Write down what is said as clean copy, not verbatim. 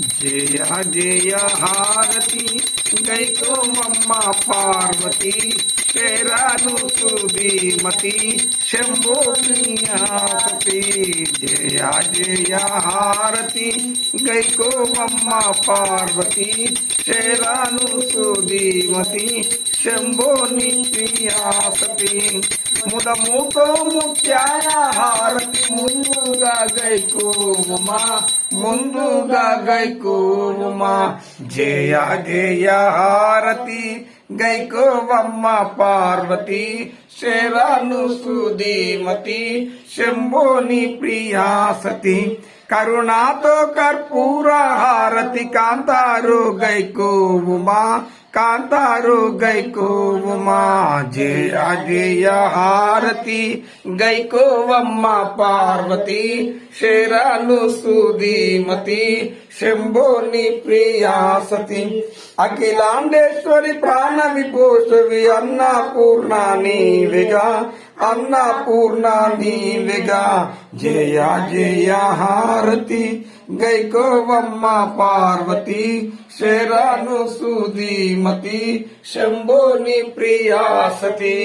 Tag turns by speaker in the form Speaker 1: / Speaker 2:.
Speaker 1: జయ జయ హారతి గైకోమమ్మ పార్వతి శరాను సుధీమతి శంభోనియాపతి జయ జయ హారతి గైకోమమ్మ పార్వతి శరాను సుధీమతి శంభోని ప్రియాసతి ముదముతో ముత్యాల హారతి ముందుగా గైకోమమ్మ ముందుగా గైకోమమ్మ జయ జయ హారతి గైకోవమ్మ పార్వతి శరాను సుధీమతి శంభోని ప్రియాసతి కరుణాతో కర్పూర హారతి కాంతారు గైకోవుమా కాంతారు గైకోవుమా జయ జయ హారతి గైకోవమ్మ పార్వతి శరాను సుధీమతి శంభోని ప్రియాసతి అఖిలాండేశ్వరి ప్రాణ విభూషవి అన్నపూర్ణ నీవిగా అన్నపూర్ణ నీవిగా జయ జయ హారతి గైకోవమ్మ పార్వతి శరాను సుధీమతి శంభోని ప్రియాసతి.